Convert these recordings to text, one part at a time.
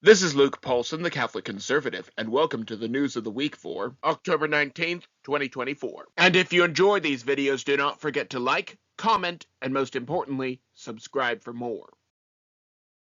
This is Luke Paulson, the Catholic Conservative, and welcome to the news of the week for October 19th, 2024. And if you enjoy these videos, do not forget to like, comment, and most importantly, subscribe for more.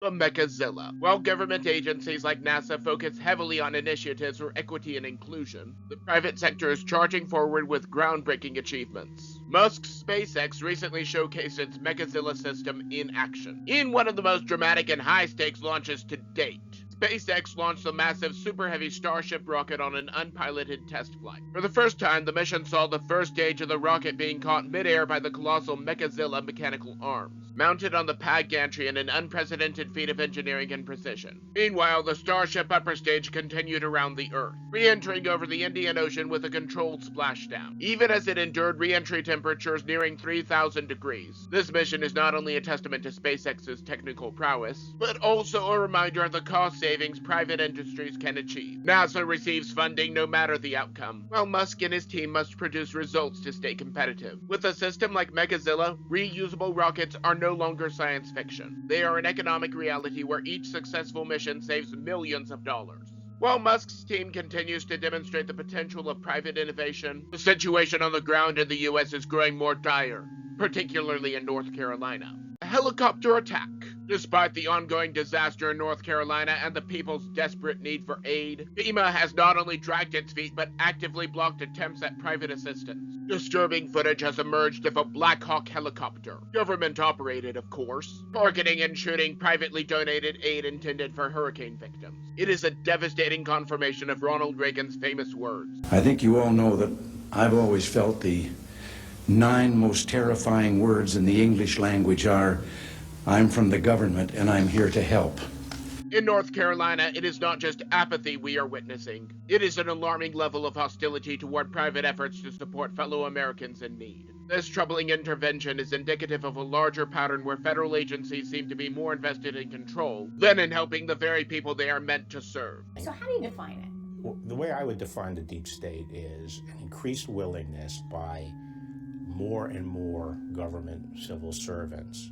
The Mechazilla. While government agencies like NASA focus heavily on initiatives for equity and inclusion, the private sector is charging forward with groundbreaking achievements. Musk's SpaceX recently showcased its Mechazilla system in action, in one of the most dramatic and high-stakes launches to date. SpaceX launched the massive Super Heavy Starship rocket on an unpiloted test flight. For the first time, the mission saw the first stage of the rocket being caught midair by the colossal Mechazilla mechanical arms, mounted on the pad gantry in an unprecedented feat of engineering and precision. Meanwhile, the Starship upper stage continued around the Earth, re-entering over the Indian Ocean with a controlled splashdown, even as it endured re-entry temperatures nearing 3,000 degrees. This mission is not only a testament to SpaceX's technical prowess, but also a reminder of the cost savings private industries can achieve. NASA receives funding no matter the outcome, while Musk and his team must produce results to stay competitive. With a system like Mechazilla, reusable rockets are no longer science fiction. They are an economic reality where each successful mission saves millions of dollars. While Musk's team continues to demonstrate the potential of private innovation, the situation on the ground in the U.S. is growing more dire, particularly in North Carolina. A helicopter attack. Despite the ongoing disaster in North Carolina and the people's desperate need for aid, FEMA has not only dragged its feet but actively blocked attempts at private assistance. Disturbing footage has emerged of a Black Hawk helicopter, government-operated of course, targeting and shooting privately donated aid intended for hurricane victims. It is a devastating confirmation of Ronald Reagan's famous words. I think you all know that I've always felt the 9 most terrifying words in the English language are, I'm from the government and I'm here to help. In North Carolina, it is not just apathy we are witnessing. It is an alarming level of hostility toward private efforts to support fellow Americans in need. This troubling intervention is indicative of a larger pattern where federal agencies seem to be more invested in control than in helping the very people they are meant to serve. So how do you define it? Well, the way I would define the deep state is an increased willingness by more and more government civil servants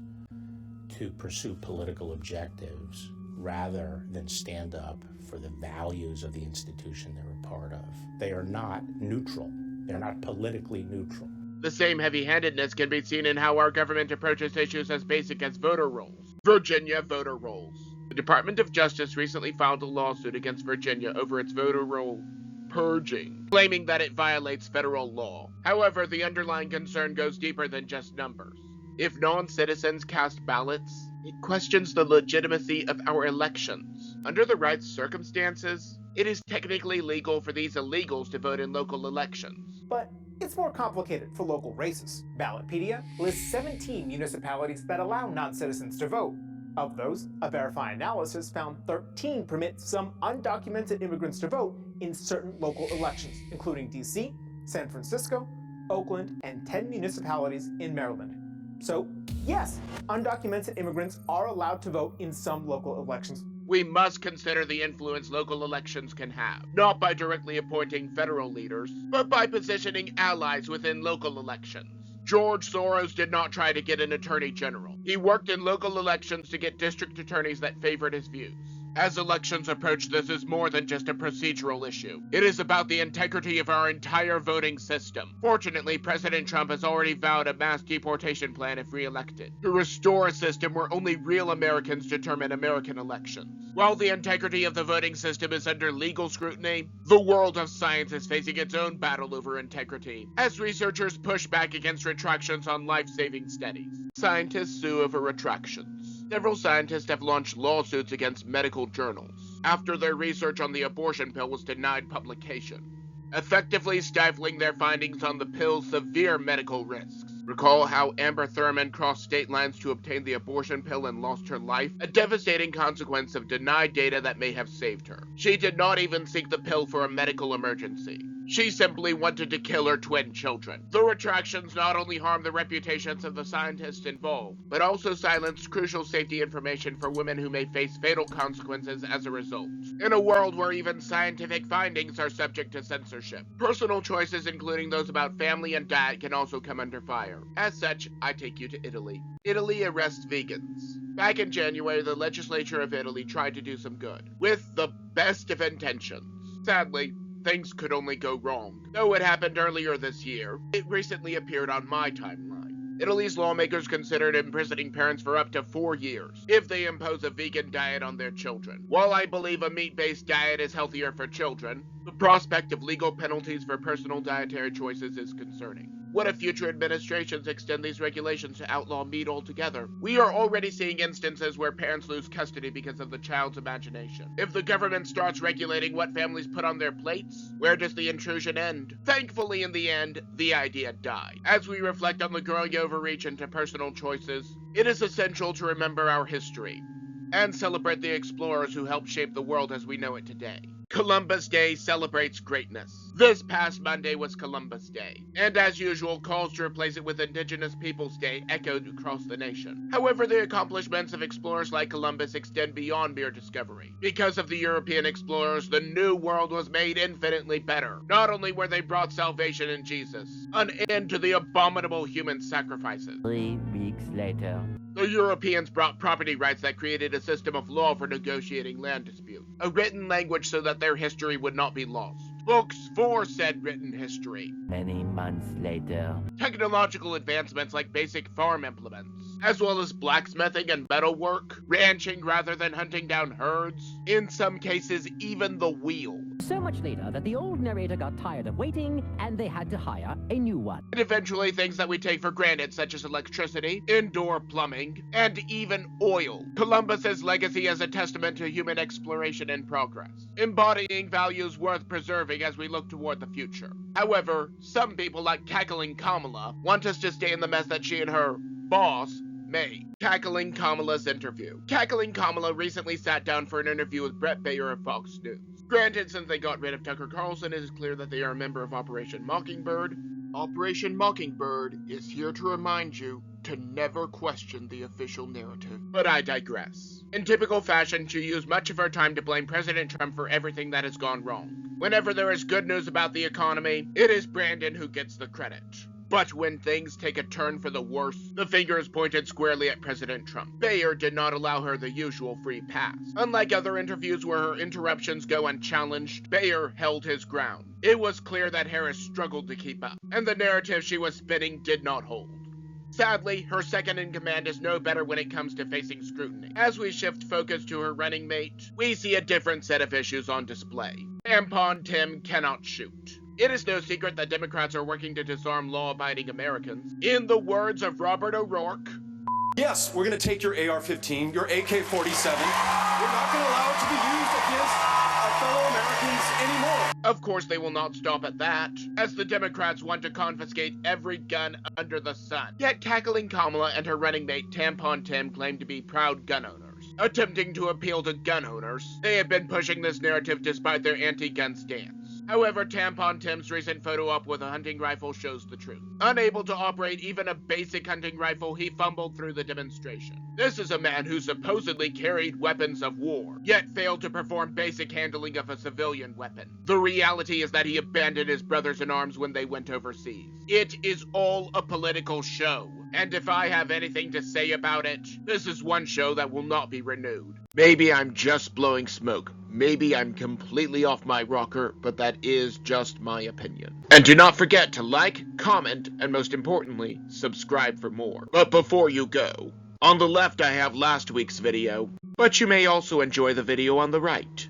to pursue political objectives rather than stand up for the values of the institution they're a part of. They are not neutral. They're not politically neutral. The same heavy-handedness can be seen in how our government approaches issues as basic as voter rolls. Virginia voter rolls. The Department of Justice recently filed a lawsuit against Virginia over its voter roll purging, claiming that it violates federal law. However, the underlying concern goes deeper than just numbers. If non-citizens cast ballots, it questions the legitimacy of our elections. Under the right circumstances, it is technically legal for these illegals to vote in local elections. But it's more complicated for local races. Ballotpedia lists 17 municipalities that allow non-citizens to vote. Of those, a Verify analysis found 13 permit some undocumented immigrants to vote in certain local elections, including DC, San Francisco, Oakland, and 10 municipalities in Maryland. So, yes, undocumented immigrants are allowed to vote in some local elections. We must consider the influence local elections can have, not by directly appointing federal leaders, but by positioning allies within local elections. George Soros did not try to get an attorney general. He worked in local elections to get district attorneys that favored his views. As elections approach, this is more than just a procedural issue. It is about the integrity of our entire voting system. Fortunately, President Trump has already vowed a mass deportation plan if re-elected, to restore a system where only real Americans determine American elections. While the integrity of the voting system is under legal scrutiny, the world of science is facing its own battle over integrity, as researchers push back against retractions on life-saving studies. Scientists sue over retractions. Several scientists have launched lawsuits against medical journals after their research on the abortion pill was denied publication, effectively stifling their findings on the pill's severe medical risks. Recall how Amber Thurman crossed state lines to obtain the abortion pill and lost her life, a devastating consequence of denied data that may have saved her. She did not even seek the pill for a medical emergency. She simply wanted to kill her twin children. The retractions not only harmed the reputations of the scientists involved, but also silenced crucial safety information for women who may face fatal consequences as a result. In a world where even scientific findings are subject to censorship, personal choices including those about family and diet can also come under fire. As such, I take you to Italy. Italy arrests vegans. Back in January, the legislature of Italy tried to do some good, with the best of intentions. Sadly, things could only go wrong. Though it happened earlier this year, it recently appeared on my timeline. Italy's lawmakers considered imprisoning parents for up to 4 years if they impose a vegan diet on their children. While I believe a meat-based diet is healthier for children, the prospect of legal penalties for personal dietary choices is concerning. What if future administrations extend these regulations to outlaw meat altogether? We are already seeing instances where parents lose custody because of the child's imagination. If the government starts regulating what families put on their plates, where does the intrusion end? Thankfully, in the end, the idea died. As we reflect on the growing overreach into personal choices, it is essential to remember our history and celebrate the explorers who helped shape the world as we know it today. Columbus Day celebrates greatness. This past Monday was Columbus Day, and as usual, calls to replace it with Indigenous Peoples Day echoed across the nation. However, the accomplishments of explorers like Columbus extend beyond mere discovery. Because of the European explorers, the New World was made infinitely better. Not only were they brought salvation in Jesus, an end to the abominable human sacrifices. 3 weeks later. The Europeans brought property rights that created a system of law for negotiating land disputes, a written language so that their history would not be lost. Books for said written history. Many months later. Technological advancements like basic farm implements, as well as blacksmithing and metalwork, ranching rather than hunting down herds, in some cases even the wheel. So much later that the old narrator got tired of waiting and they had to hire a new one. And eventually things that we take for granted such as electricity, indoor plumbing, and even oil. Columbus's legacy is a testament to human exploration and progress, embodying values worth preserving as we look toward the future. However, some people like Cackling Kamala want us to stay in the mess that she and her boss made. Cackling Kamala's interview. Cackling Kamala recently sat down for an interview with Brett Bayer of Fox News. Granted, since they got rid of Tucker Carlson, it is clear that they are a member of Operation Mockingbird. Operation Mockingbird is here to remind you to never question the official narrative. But I digress. In typical fashion, she used much of her time to blame President Trump for everything that has gone wrong. Whenever there is good news about the economy, it is Brandon who gets the credit. But when things take a turn for the worse, the finger is pointed squarely at President Trump. Bayer did not allow her the usual free pass. Unlike other interviews where her interruptions go unchallenged, Bayer held his ground. It was clear that Harris struggled to keep up, and the narrative she was spinning did not hold. Sadly, her second-in-command is no better when it comes to facing scrutiny. As we shift focus to her running mate, we see a different set of issues on display. Tampon Tim cannot shoot. It is no secret that Democrats are working to disarm law-abiding Americans. In the words of Robert O'Rourke, yes, we're going to take your AR-15, your AK-47. We're not going to allow it to be used against our fellow Americans anymore. Of course, they will not stop at that, as the Democrats want to confiscate every gun under the sun. Yet Cackling Kamala and her running mate Tampon Tim claim to be proud gun owners. Attempting to appeal to gun owners, they have been pushing this narrative despite their anti-gun stance. However, Tampon Tim's recent photo op with a hunting rifle shows the truth. Unable to operate even a basic hunting rifle, he fumbled through the demonstration. This is a man who supposedly carried weapons of war, yet failed to perform basic handling of a civilian weapon. The reality is that he abandoned his brothers in arms when they went overseas. It is all a political show, and if I have anything to say about it, this is one show that will not be renewed. Maybe I'm just blowing smoke. Maybe I'm completely off my rocker, but that is just my opinion. And do not forget to like, comment, and most importantly, subscribe for more. But before you go, on the left I have last week's video, but you may also enjoy the video on the right.